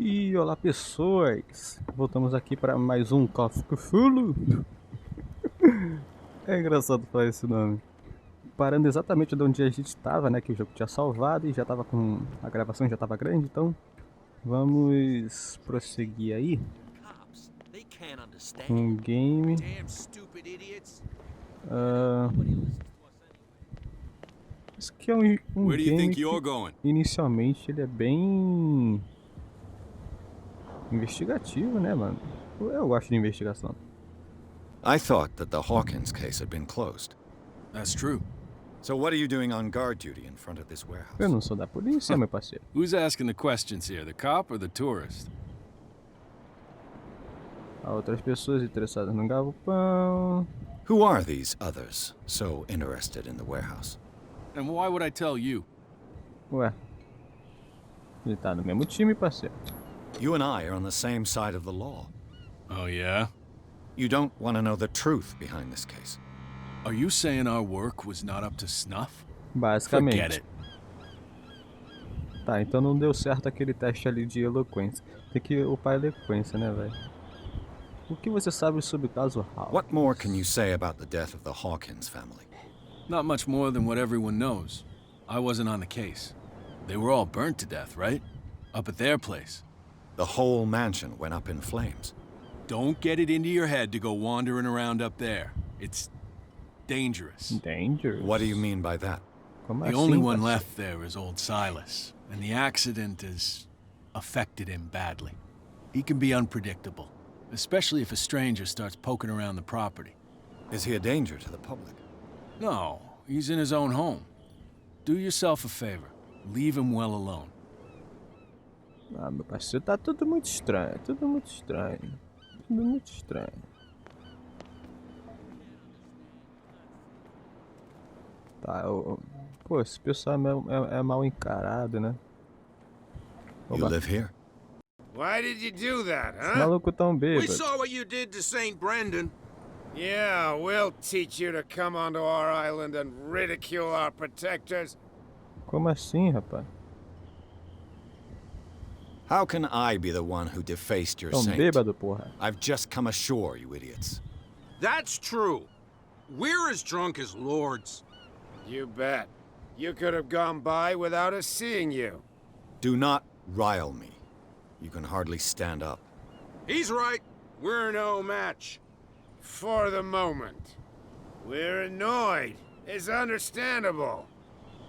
E olá pessoas, voltamos aqui para mais um Cthulhu. É engraçado falar esse nome. Parando exatamente de onde a gente estava, né, que o jogo tinha salvado e já estava com a gravação já estava grande, então vamos prosseguir aí com o game. Isso aqui é um game que inicialmente ele é bem investigativo, né, mano? Eu gosto de investigação. I thought that the Hawkins case had been closed. That's true. So what are you doing on guard duty in front of this warehouse? Eu não sou da polícia, meu parceiro. Who's asking the questions here, the cop or the tourist? Há outras pessoas interessadas no galpão. Who are these others so interested in the warehouse? And why would I tell you? Ué. Ele tá no mesmo time, parceiro. You and I are on the same side of the law. Oh, yeah? You don't want to know the truth behind this case. Are you saying our work was not up to snuff? Basicamente. Forget it. Tá, então não deu certo aquele teste ali de eloquência. Tem que upar a eloquência, né, velho? O que você sabe sobre o caso Hawkins? What more can you say about the death of the Hawkins family? Not much more than what everyone knows. I wasn't on the case. They were all burnt to death, right? Up at their place. The whole mansion went up in flames. Don't get it into your head to go wandering around up there. It's dangerous. Dangerous? What do you mean by that? Como The assim, only one parceiro? left there is old Silas, and the accident has affected him badly. He can be unpredictable, especially if a stranger starts poking around the property. Is he a danger to the public? No, he's in his own home. Do yourself a favor. Leave him well alone. Ah, meu parceiro, tá tudo muito estranho. Tudo muito estranho. Tudo muito estranho. Tá, pô, esse pessoal é mal encarado, né? You live here? Why did you do that, Esse huh? maluco tão We bêbado. saw what you did to St. Brendan. Yeah, we'll teach you to come onto our island and ridicule our protectors. Como assim, rapaz? How can I be the one who defaced your Tão saint? bêbado, porra. I've just come ashore, you idiots. That's true. We're as drunk as lords. You bet. You could have gone by without us seeing you. Do not rile me. You can hardly stand up. He's right. We're no match. For the moment. We're annoyed. It's understandable.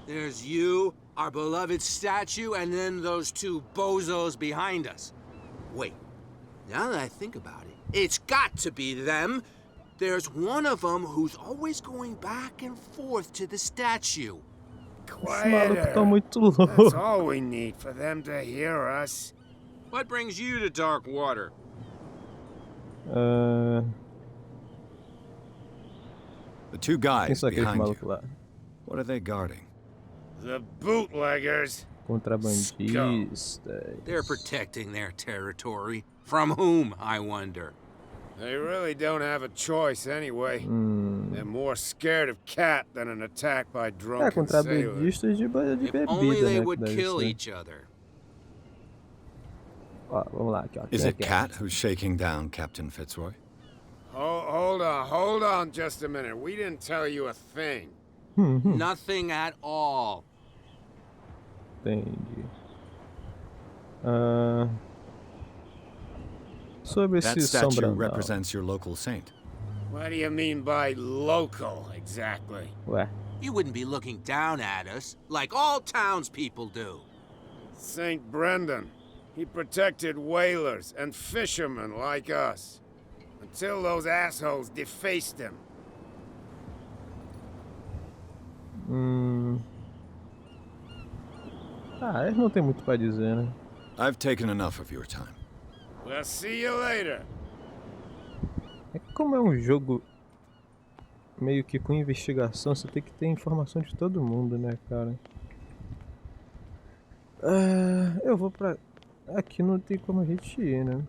There's you, our beloved statue, and then those two bozos behind us. Wait, now that I think about it, it's got to be them. There's one of them who's always going back and forth to the statue. Esse maluco tá Quieter. muito That's louco. all we need for them to hear us. What brings you to dark water? The two Quem guys são aqueles behind malucos you. lá? What are they guarding? The bootleggers. Contrabandistas. They're protecting their territory. From whom, I wonder? They really don't have a choice anyway. They're more scared of cat than an attack by É, drunken sailors. contrabandistas de If only bebida, they né? would que deve kill ser. each other. Ó, vamos lá, aqui, ó. Is Quem é it que é? Cat who's shaking down Captain Fitzroy? Hold on just a minute. We didn't tell you a thing. Nothing at all. Entendi. Sobre That esse statue sombrandão. represents your local saint. What do you mean by local, exactly? Ué, You wouldn't be looking down at us, like all townspeople do. St. Brendan. He protected whalers and fishermen like us. Until those assholes defaced him. Ah, eles não tem muito pra dizer, né? I've taken enough of your time. We'll see you later. É que como é um jogo meio que com investigação, você tem que ter informação de todo mundo, né, cara? Eu vou pra... Aqui não tem como a gente ir, né?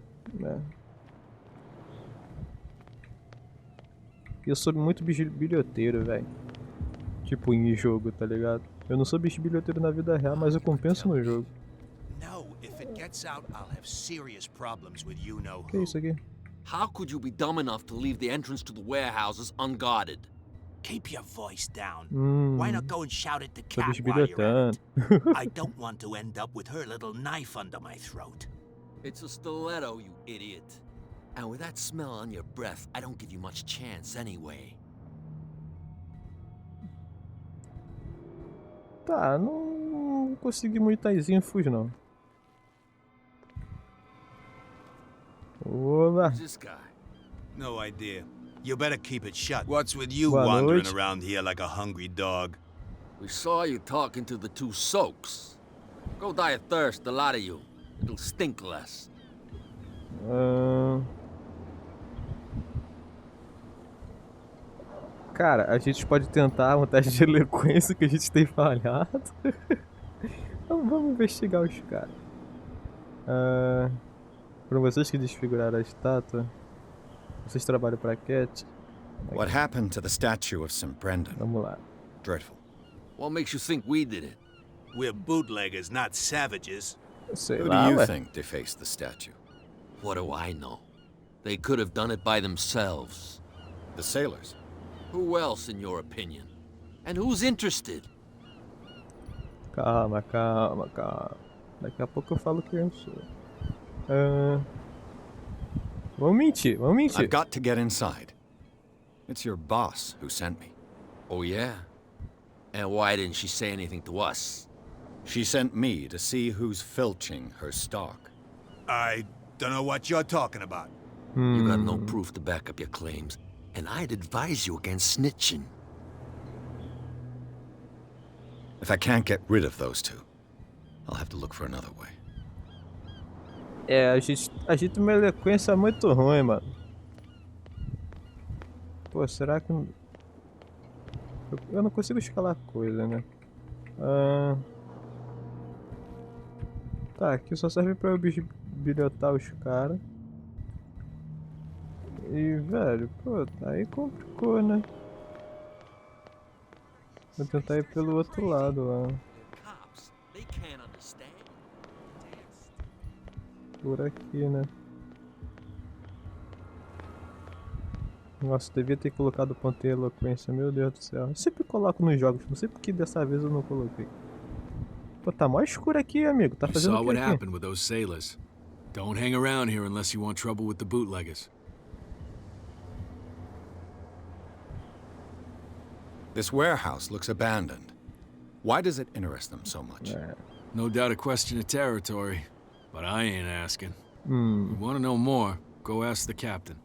Eu sou muito bilhoteiro, velho. Tipo, em jogo, tá ligado? Eu não sou bicho bilhoteiro na vida real, mas eu compenso no jogo. No, if it gets gets out, I'll have serious problems with you know Que who. isso aqui? How could you be dumb enough to leave the entrance to the warehouses unguarded? Keep your voice down. Hum, Why not go and shout at the tô cat while you're at bisbilhotando. it? I don't want to end up with her little knife under my throat. It's a stiletto, you idiot. And with that smell on your breath, I don't give you much chance anyway. Tá, não consegui muitas infos não. Oba! Who's this guy? No idea. You better keep it shut. What's with you Boa wandering noite. around here like a hungry dog? We saw you talking to the two soaks. Go die of thirst, the lot of you. It'll stink less. Cara, a gente pode tentar um teste de eloquência que a gente tem falhado. Então vamos investigar os caras. Foram vocês que desfiguraram a estátua? Vocês trabalham pra Cat? What happened to the statue of St. Brendan? Vamos lá. Dreadful. What makes you think we did it? We're bootleggers, not savages. Sei Who lá, do you ué. think defaced the statue? What do I know? They could have done it by themselves. The sailors? Who else, in your opinion? And who's interested? Calma, calma, calma. Daqui a pouco eu falo quem eu sou. Vamos mentir, vamos mentir. I've got to get inside. It's your boss who sent me. Oh, yeah? And why didn't she say anything to us? She sent me to see who's filching her stock. I don't know what you're talking about. You got no proof to back up your claims, and I'd advise you against snitching. If I can't get rid of those two, I'll have to look for another way. É, a gente tem uma eloquência muito ruim, mano. Pô, será que... Eu não consigo escalar coisa, né? Tá, aqui só serve pra eu bisbilhotar os caras. E, velho, pô, aí complicou, né? Vou tentar ir pelo outro lado lá. Cops, they can't understand. Por aqui, né? Nossa, devia ter colocado ponteiro eloquência, meu Deus do céu. Eu sempre coloco nos jogos, não sei porque dessa vez eu não coloquei. Pô, tá mó escuro aqui, amigo. Tá You fazendo saw o que what aqui? happened with those sailors. Don't hang around here unless you want trouble with the bootleggers. This warehouse looks abandoned. Why does it interest them so much? No doubt a question of territory, but I ain't asking. Hum, You want to know more, go ask the captain.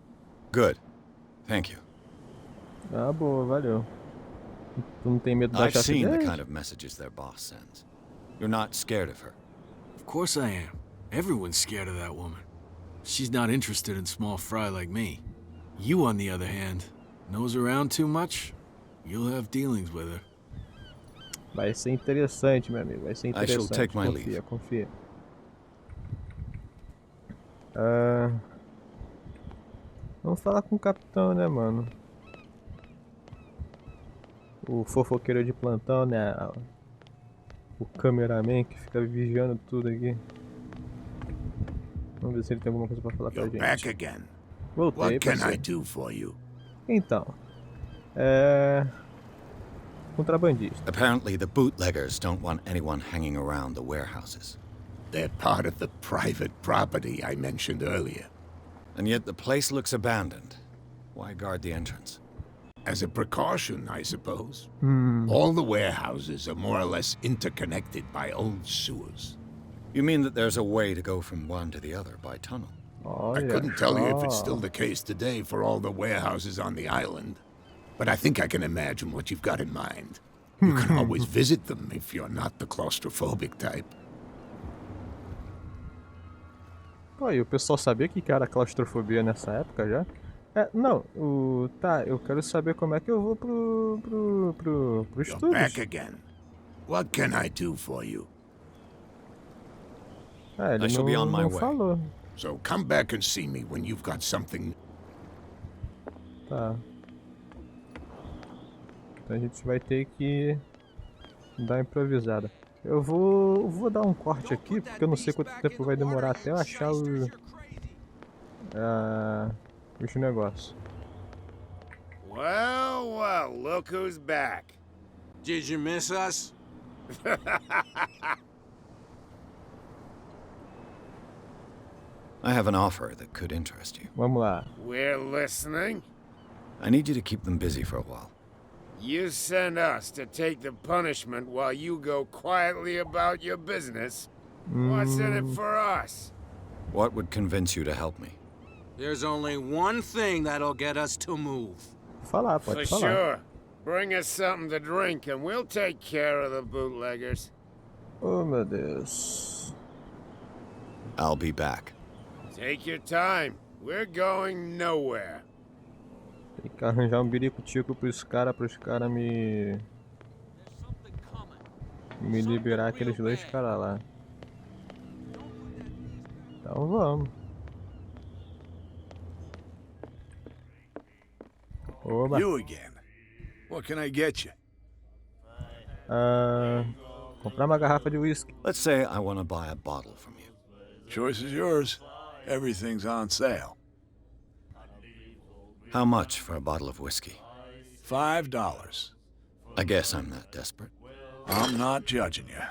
Good. Thank you. ah, boa, valeu. Tu não tem medo da I've chefe seen the deles? kind of messages their boss sends. You're not scared of her. Of course I am. Everyone's scared of that woman. She's not interested in small fry like me. You, on the other hand, nose around too much, you'll have dealings with her. Vai ser interessante, meu amigo. Vai ser I shall interessante. take my Confia, leave. confia. Vamos falar com o capitão, né, mano? O fofoqueiro de plantão, né? O cameraman que fica vigiando tudo aqui. Vamos ver se ele tem alguma coisa pra falar pra You're back gente. again. Voltei, What can I parceiro. do for you? Então, contrabandista. Apparently, the bootleggers don't want anyone hanging around the warehouses. They're part of the private property I mentioned earlier. And yet the place looks abandoned. Why guard the entrance? As a precaution, I suppose. Hmm. All the warehouses are more or less interconnected by old sewers. You mean that there's a way to go from one to the other by tunnel? Olha I couldn't tell you if it's só. still the case today for all the warehouses on the island, but I think I can imagine what you've got in mind. You can always visit them if you're not the claustrophobic type. Pô, e o pessoal sabia que era claustrofobia nessa época já? Não, tá, eu quero saber como é que eu vou pro You're back estúdio. again. What can I do for you? Ele I shall be on my não way. falou. So come back and see me when you've got something. Tá. Então a gente vai ter que dar uma improvisada. Eu vou dar um corte aqui, porque eu não sei quanto tempo vai demorar até eu achar os negócios. Well, well, look who's back. Did you miss us? I have an offer that could interest you. Vamos lá. We're listening. I need you to keep them busy for a while. You send us to take the punishment while you go quietly about your business. What's in it for us? What would convince you to help me? There's only one thing that'll get us to move. Falar, For pode falar. sure. Bring us something to drink and we'll take care of the bootleggers. Oh, meu Deus. I'll be back. Take your time. We're going nowhere. Tem que arranjar um birico-tico pros caras me liberar aqueles dois caras lá. Então vamos. Oba. You again. What can I get you? Comprar uma garrafa de whisky. Let's say I want to buy a bottle from you. Choice is yours. Everything's on sale. How much for a bottle of whiskey? $5. I guess I'm not desperate. I'm not judging you.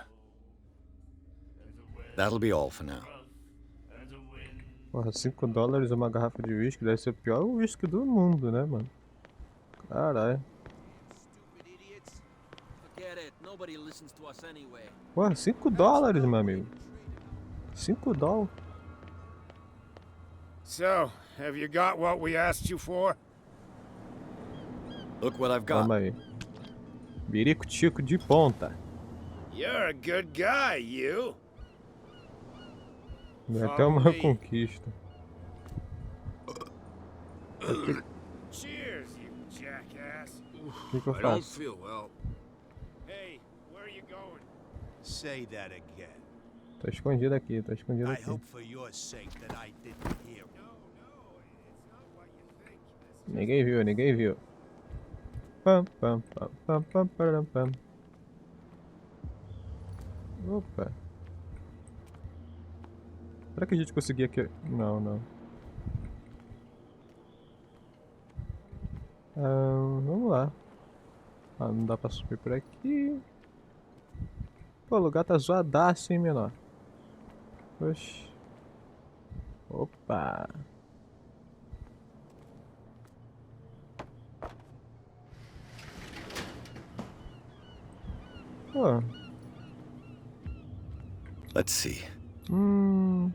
That'll be all for now. Porra, $5 uma garrafa de whisky deve ser o pior whisky do mundo, né, mano? Caralho. Forget it. Nobody listens to us anyway. Porra, $5, meu amigo. $5. So, have you got what we asked you for? Look what I've got. Calma aí. Birico-tico de ponta. You're a good guy, you. É até uma conquista. Cheers, you jackass. O que eu I don't faço? feel well. Hey, where are you going? Say that again. Tô escondido aqui, tô escondido I aqui. hope for your sake that I didn't hear. It's not what you think. Ninguém viu, ninguém viu. Pam, pam, pam, pam, pam, pam, pam. Opa. Será que a gente conseguia aqui? Não, não. Vamos lá. Não dá pra subir por aqui. Pô, o lugar tá zoadaço, hein, menor. Oxi. Opa. Pô. Let's see. Vamos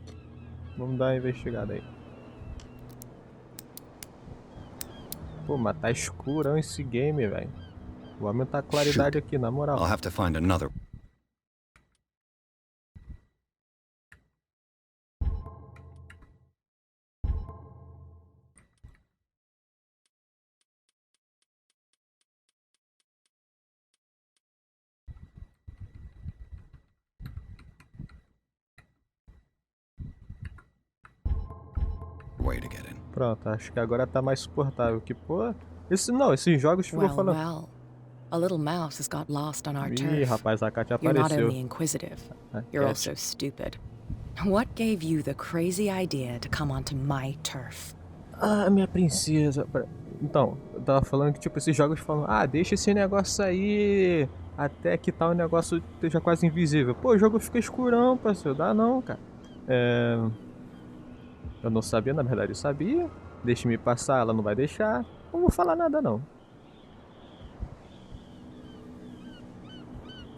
dar uma investigada aí. Pô, mas tá escurão esse game, velho. Vou aumentar a claridade aqui, na moral. I'll have to find another. Way to get in. Pronto, acho que agora tá mais suportável. Que, pô... Esses jogos ficou Well, falando... well. A little mouse has got lost on our Ih, turf. rapaz, a Kátia You're not apareceu. only inquisitive, Ah, you're Kátia. also stupid. What gave you the crazy idea to come onto my turf? Ah, minha princesa. Então, eu tava falando que, tipo, esses jogos falam... Ah, deixa esse negócio aí... Até que tal o negócio esteja quase invisível. Pô, o jogo fica escurão, parceiro. Dá não, cara. Eu não sabia, na verdade eu sabia. Deixe-me passar, ela não vai deixar. Não vou falar nada, não.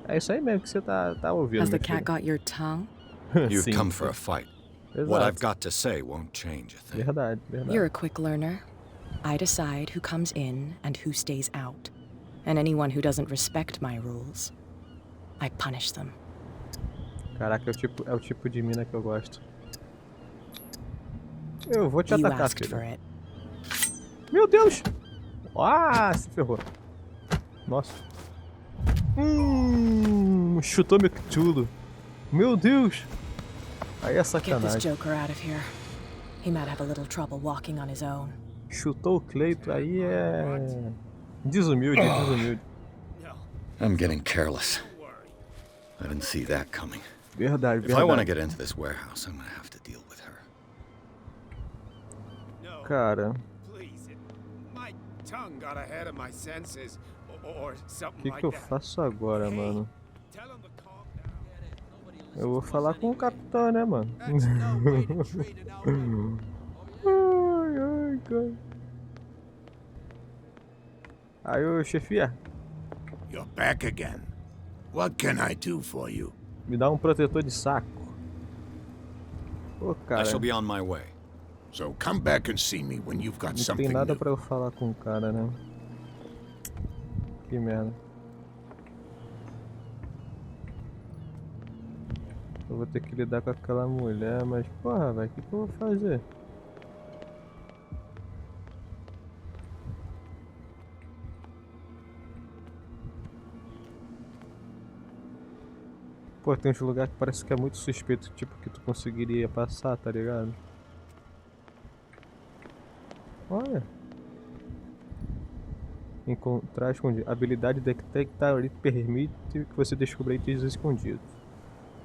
É isso aí mesmo que você tá ouvindo, Has the meu cat filho. got your tongue? You've Sim, come for a fight. What I've got to say won't change a thing. Verdade, verdade. You're a quick learner. I decide who comes in and who stays out. And anyone who doesn't respect my rules, I punish them. Caraca, é o tipo de mina que eu gosto. Eu vou te You atacar, asked for filho. it. Meu Deus! Ah, se ferrou. Nossa. Chutou meu Cthulhu. Meu Deus! Aí é Get this sacanagem. joker out of here. He might have a little trouble walking on his own. Chutou o Cleito, aí é... Desumilde, desumilde. I'm getting careless. I didn't see that coming. Verdade, If I want to verdade. get into this warehouse, I'm gonna have to deal with her. No, Cara, please. My tongue got ahead of my senses, or o something que like que eu that. faço agora, Hey, mano? tell him to calm down. Eu vou falar com o capitão, né, mano? That's no way to treat an outright. Ai, ai, cara. Aí, ô chefia, You're back again. What can I do for you? me dá um protetor de saco. Pô, I cara, shall be on my way. So come back and see me when you've got não tem something nada new. pra eu falar com o cara, né? Que merda. Eu vou ter que lidar com aquela mulher, mas porra, velho, o que eu vou fazer? Pô, tem uns lugares que parece que é muito suspeito, tipo, que tu conseguiria passar, tá ligado? Olha. Encontrar escondido. Habilidade detectar permite que você descubra itens escondidos.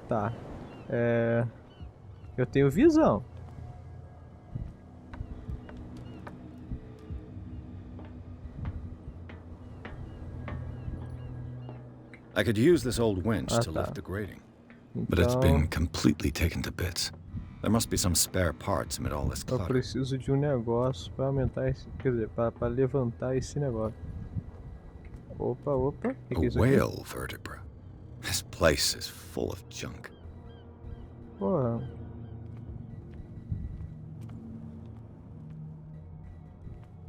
Tá. Eu tenho visão. I could use this old winch to tá. lift the grating, but it's been completely taken to bits. There must be some spare parts amid all this Eu clutter. preciso de um negócio pra aumentar esse. Quer dizer, pra levantar esse negócio. Opa, opa. Que é A isso aqui? whale vertebra. This place is full of junk. Porra.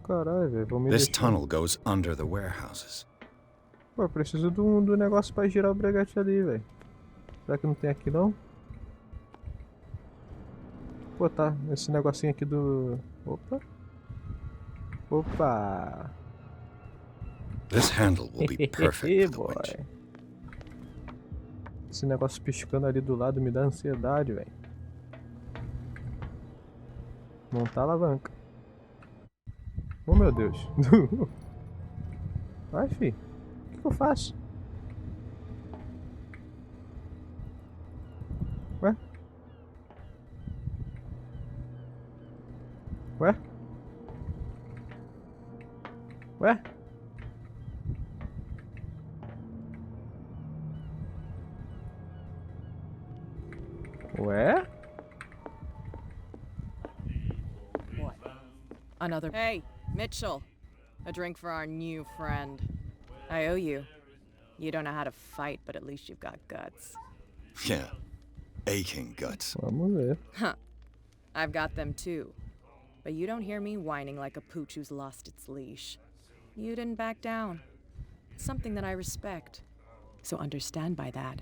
Caralho, velho. Vou me This deixar. tunnel goes under the warehouses. Pô, eu preciso do negócio pra girar o breguete ali, velho. Será que não tem aqui não? Pô, tá. Esse negocinho aqui do... Opa. Opa. This handle will be perfect for the winch. Boy. Esse negócio piscando ali do lado me dá ansiedade, velho. Montar a alavanca. Oh, meu Deus. Vai, fi. O que eu faço? Ué? Ué? Ué? Ué? What? Another. Hey, Mitchell. A drink for our new friend. I owe you. You don't know how to fight, but at least you've got guts. Yeah. Aching guts. Vamos ver. Huh. I've got them too. But you don't hear me whining like a pooch who's lost its leash. You didn't back down. Something that I respect. So understand by that.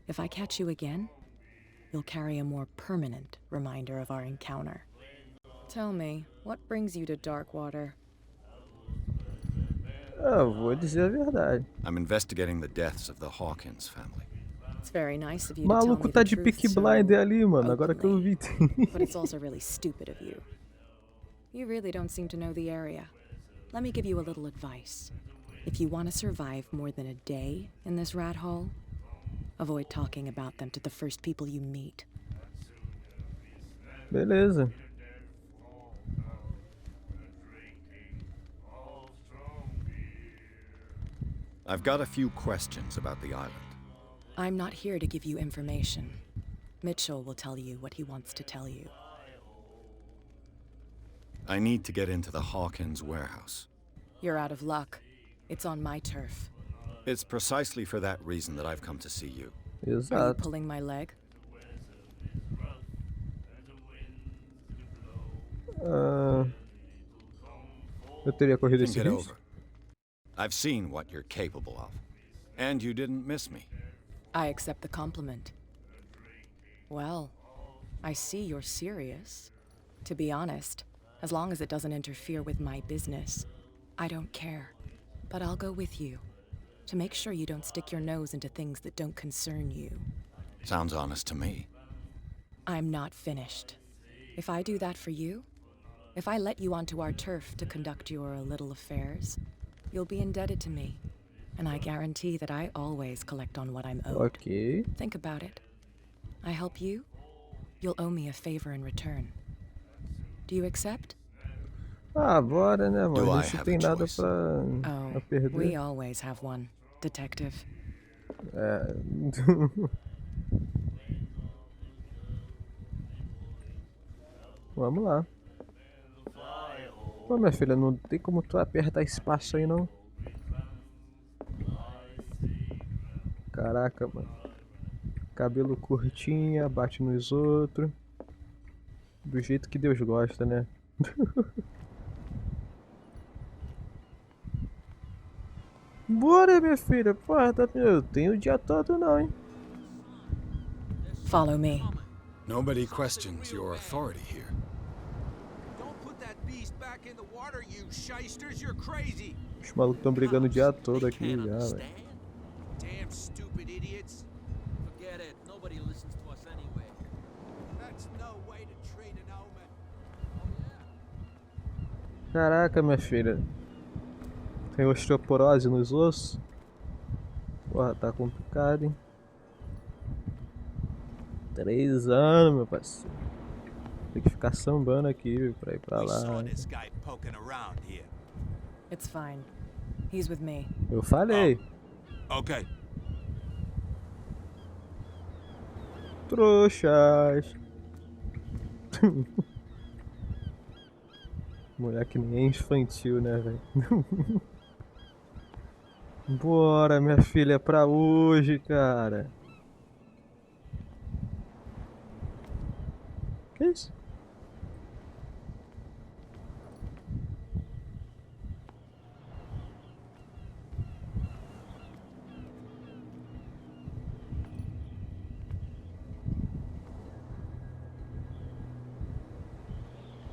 If I catch you again, you'll carry a more permanent reminder of our encounter. Tell me, what brings you to Darkwater? Eu vou dizer a verdade. I'm investigating the deaths of the Hawkins family. It's very nice of O you to tell maluco me tá the de truth Peaky so Blinder ali, mano. Agora que eu openly. vi. But it's also really stupid of you. You really don't seem to know the area. Let me give you a little advice. If you want to survive more than a day in this rat hole, avoid talking about them to the first people you meet. Beleza. I've got a few questions about the island. I'm not here to give you information. Mitchell will tell you what he wants to tell you. I need to get into the Hawkins warehouse. You're out of luck. It's on my turf. It's precisely for that reason that I've come to see you. Are you Exato. pulling my leg? Eu teria corrido Think esse it risco? over. I've seen what you're capable of. And you didn't miss me. I accept the compliment. Well, I see you're serious. To be honest, as long as it doesn't interfere with my business, I don't care. But I'll go with you to make sure you don't stick your nose into things that don't concern you. Sounds honest to me. I'm not finished. If I do that for you, if I let you onto our turf to conduct your little affairs, you'll be indebted to me. And I guarantee that I always collect on what I'm owed. Ok. Think about it. I help you, you'll owe me a favor in return. Do you accept? Ah, bora, né, Do mano? A I gente have tem a nada choice? pra Oh, perder. we always have one, detective. É. Vamos lá. Pô, minha filha, não tem como tu apertar esse passo aí, não. Caraca, mano. Cabelo curtinho, bate nos outros. Do jeito que Deus gosta, né? Bora, minha filha. Porra, eu tenho o dia todo não, hein? Follow me. Nobody questions your authority here. Don't put that beast back in the water, you shysters. You're crazy. Os malucos estão brigando o dia todo aqui Can't já, velho. understand? Damn stupid idiots. Forget it. Nobody listens to us anyway. That's no way to treat an omen. Caraca, minha filha. Tem osteoporose nos ossos. Porra, tá complicado, hein? 3 anos, meu parceiro. Tem que ficar sambando aqui pra ir pra We saw lá. this guy poking around here. It's fine. He's with me. Eu falei. Okay. Trouxas. Moleque nem é infantil, né, velho? Bora, minha filha, é pra hoje, cara. Que isso?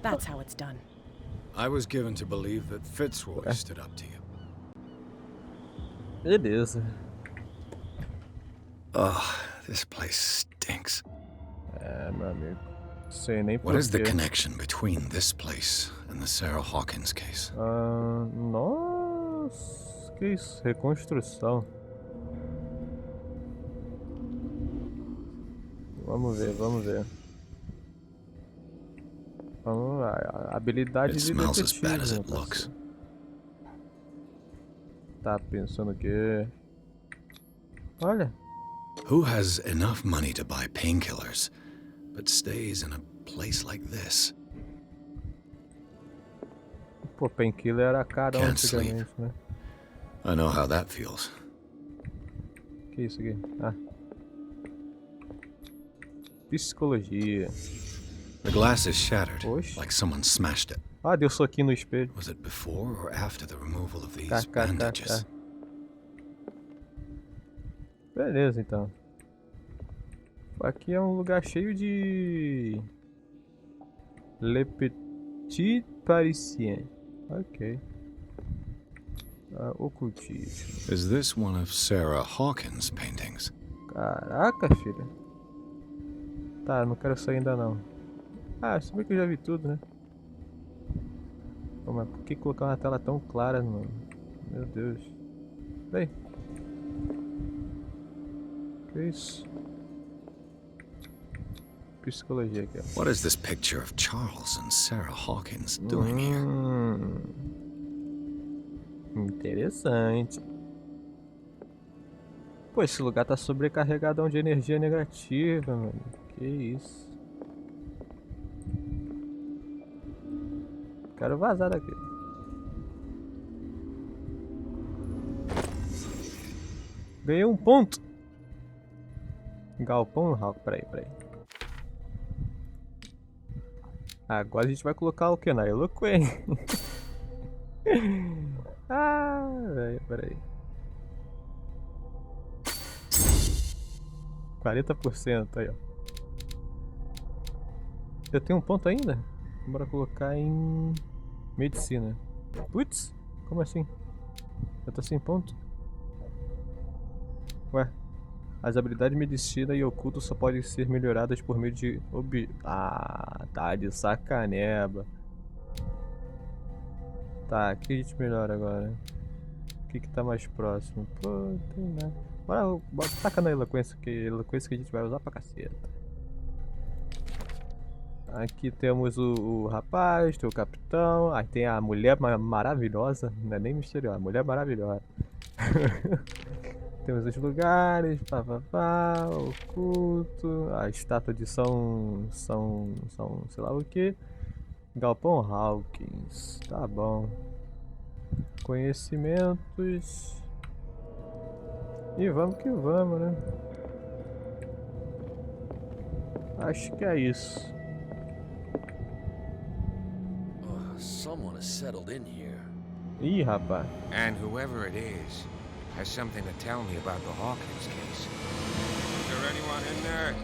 That's how it's done. I was given to believe that Fitzroy stood up to you. Beleza. Ugh, this place stinks. É, meu amigo. Sei nem What is the porquê. connection between this place and the Sarah Hawkins case? Nossa, que isso? Reconstrução. Vamos ver, vamos ver. Vamos lá, a habilidade It de smells as detetive, bad as meu it looks. parceiro. Tá pensando o quê? Olha. Who has enough money to buy painkillers, but stays in a place like this? Pô, painkiller era caro Can't sleep. antigamente, né? I know how that feels. Que isso aqui? Ah. Psicologia. The glass is shattered, Oxe. like someone smashed it. Ah, deu soquinho no espelho. Was it before or after the removal of these KKK. bandages? Beleza, então. Aqui é um lugar cheio de... Le Petit Parisien. Ok. Ocultismo. Is this one of Sarah Hawkins' paintings? Caraca, filha. Tá, não quero sair ainda não. Ah, se bem que eu já vi tudo, né? Pô, mas por que colocar uma tela tão clara, mano? Meu Deus. Vem. Que isso? Psicologia aqui, ó. What is this picture of Charles and Sarah Hawkins doing here? Interessante. Pô, esse lugar tá sobrecarregadão de energia negativa, mano. Que isso? Quero vazar daqui. Ganhei um ponto. Galpão, Hulk. Peraí. Agora a gente vai colocar o que na eloquência. Ah, velho, peraí. 40% aí, ó. Eu tenho um ponto ainda? Bora colocar em medicina. Putz, como assim? Eu tô sem ponto? Ué, as habilidades de medicina e oculto só podem ser melhoradas por meio de Ah, tá de sacaneba. Tá, o que a gente melhora agora? que tá mais próximo? Pô, não tem nada. Bora taca na eloquência que a gente vai usar pra caceta. Aqui temos o rapaz, tem o capitão, aí tem a mulher maravilhosa, não é nem misteriosa, a mulher maravilhosa. Temos os lugares, pá, oculto, a estátua de São sei lá o que. Galpão Hawkins, tá bom. Conhecimentos. E vamos que vamos, né? Acho que é isso. Someone has settled in here. Ih, rapaz. And whoever it is has something to tell me about the Hawkins case. Is there anyone in there?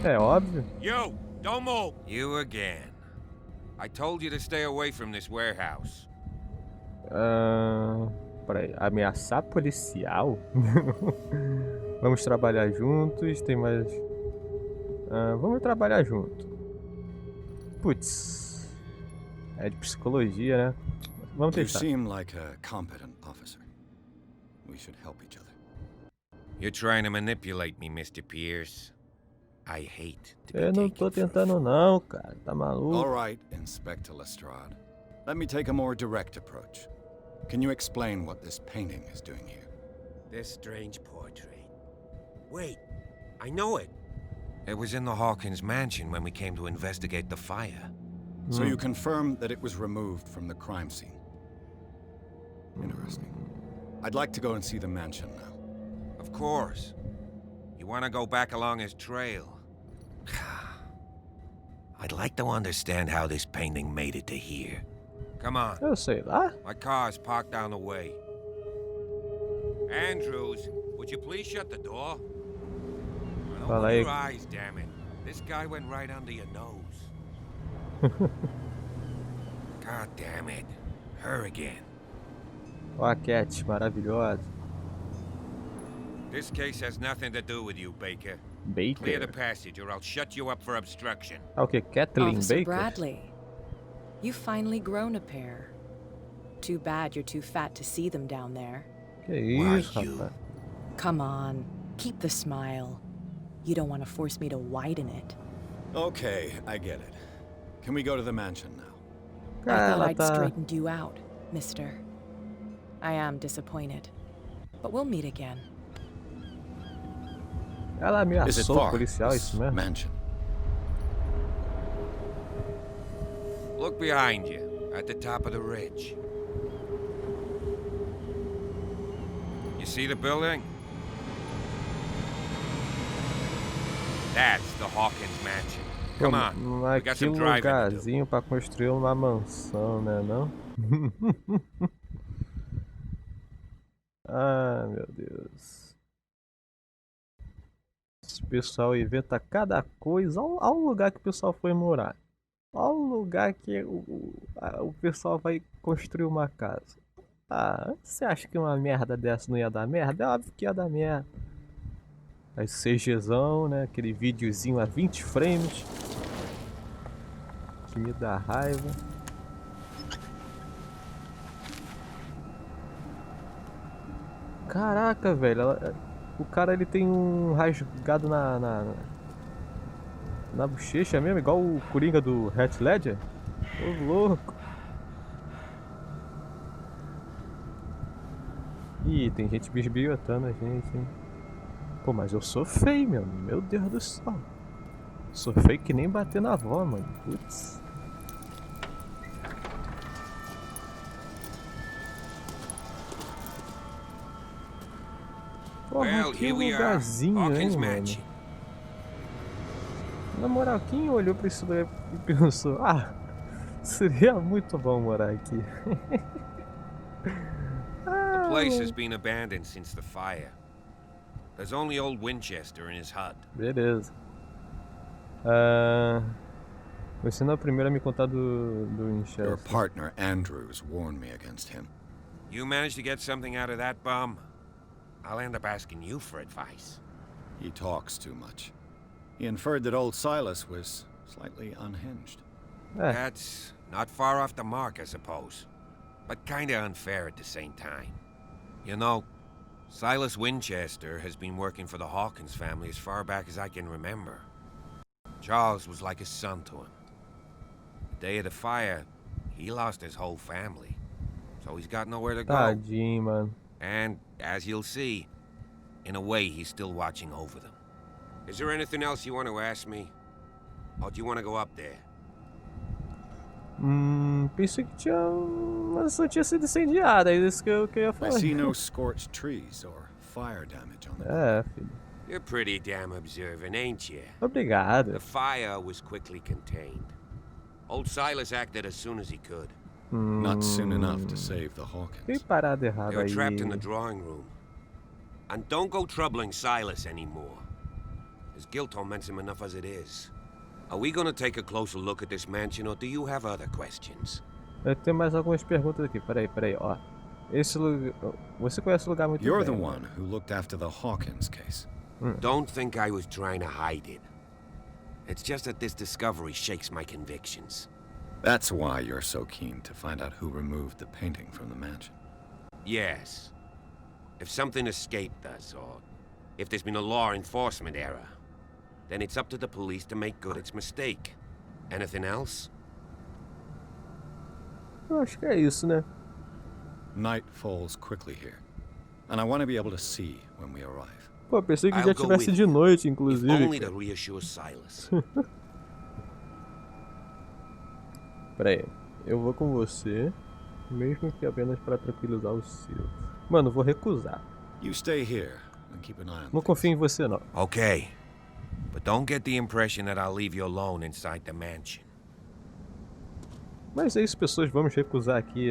É óbvio. You! Don't move! You again. I told you to stay away from this warehouse. Peraí, ameaçar policial? Vamos trabalhar juntos, tem mais... vamos trabalhar junto. Putz. É de psicologia, né? Vamos You testar. seem like a competent officer. We should help each other. You're trying to manipulate me, Mr. Pierce. I hate to be Eu não tô taken for a tentando não, cara. Tá maluco? All right, Inspector Lestrade. Let me take a more direct approach. Can you explain what this painting is doing here? This strange portrait. Wait, I know it. It was in the Hawkins mansion when we came to investigate the fire. So you confirm that it was removed from the crime scene. Interesting. I'd like to go and see the mansion now. Of course. You want to go back along his trail? I'd like to understand how this painting made it to here. Come on. Eu sei lá. My car's parked down the way. Andrews, would you please shut the door? Fala Open aí. your eyes, damn it. This guy went right under your nose. God damn it. Her again. Ó a Cat, maravilhosa. This case has nothing to do with you, Baker. Clear the Baker. passage or I'll shut you up for obstruction. Ah, o que? Kathleen Officer Baker? Bradley, you've finally grown a pair. Too bad you're too fat to see them down there. Que Why isso, you? rapaz? Come on, keep the smile. You don't want to force me to widen it. Okay, I get it. Can we go to the mansion now? I Cara, thought ela I'd tá... straightened you out, mister. I am disappointed. But we'll meet again. Ela Is it ameaçou o far? policial, This isso mesmo? mansion. Look behind you, at the top of the ridge. You see the building? That's the Hawkins mansion. Come on, we got Que some driving to do. lugarzinho pra construir uma mansão, né, não? Ah, meu Deus. Esse pessoal inventa cada coisa. Olha o lugar que o pessoal foi morar. Olha o lugar que o pessoal vai construir uma casa. Ah, você acha que uma merda dessa não ia dar merda? É óbvio que ia dar merda. Aí CGzão, né? Aquele videozinho a 20 frames. Que me dá raiva. Caraca, velho. O cara ele tem um rasgado na bochecha mesmo, igual o Coringa do Heath Ledger. Ô louco. Ih, tem gente bisbilhotando a gente, hein. Pô, mas eu sou feio, meu Deus do céu. Sou feio que nem bater na avó, mano. Putz. Porra, Well, que here we are, lugarzinho, hein, Hawkins mano. mansion. Na moral, quem olhou pra isso daí e pensou, ah, seria muito bom morar aqui. The place has been abandoned since the fire. There's only old Winchester in his hut. Beleza. Você não é o primeiro a me contar do Your Winchester. partner, Andrews, warned me against him. You manage to get something out of that bum, I'll end up asking you for advice. He talks too much. He inferred that old Silas was slightly unhinged. That's not far off the mark, I suppose. But kinda unfair at the same time. You know, Silas Winchester has been working for the Hawkins family as far back as I can remember. Charles was like a son to him. The day of the fire, he lost his whole family, so he's got nowhere to go. Tadinho, mano. And, as you'll see, in a way, he's still watching over them. Is there anything else you want to ask me? Or do you want to go up there? Pensei que tinha... Mas só tinha sido incendiada, é isso que eu ia I falar. see no scorched trees or fire damage on them. É, filho. You're pretty damn observant, ain't you? Obrigado. The fire was quickly contained. Old Silas acted as soon as he could. Not soon enough to save the Hawkins. Tem parada They errada were aí. trapped in the drawing room. And don't go troubling Silas anymore. His guilt torments him enough as it is. Are we gonna take a closer look at this mansion, or do you have other questions? Eu tenho mais algumas perguntas aqui. Peraí, ó. Esse lugar... Você conhece o lugar muito You're bem. the one who looked after the Hawkins case. Don't think I was trying to hide it. It's just that this discovery shakes my convictions. That's why you're so keen to find out who removed the painting from the mansion. Yes. If something escaped us, or if there's been a law enforcement error, then it's up to the police to make good its mistake. Anything else? Eu acho que é isso, né? Night falls quickly here, and I want to be able to see when we arrive. Pô, pensei que I'll já go tivesse with de you, noite, If inclusive. only cara. to reassure Silas. Peraí, eu vou com você, mesmo que apenas para tranquilizar o seu. Mano, vou recusar. You stay here and keep an eye on Não confio em você, não. Okay. But don't get the impression that I'll leave you alone inside the mansion. Mas é isso, pessoas, vamos recusar aqui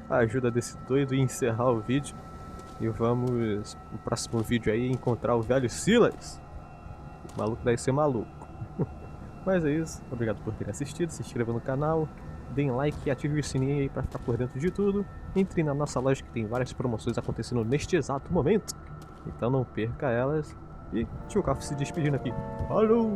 a ajuda desse doido e encerrar o vídeo. E vamos, no próximo vídeo aí, encontrar o velho Silas. O maluco deve ser maluco. Mas é isso, obrigado por terem assistido, se inscreva no canal, deem like e ative o sininho aí pra ficar por dentro de tudo. Entre na nossa loja que tem várias promoções acontecendo neste exato momento. Então não perca elas. E tio Caf se despedindo aqui. Falou!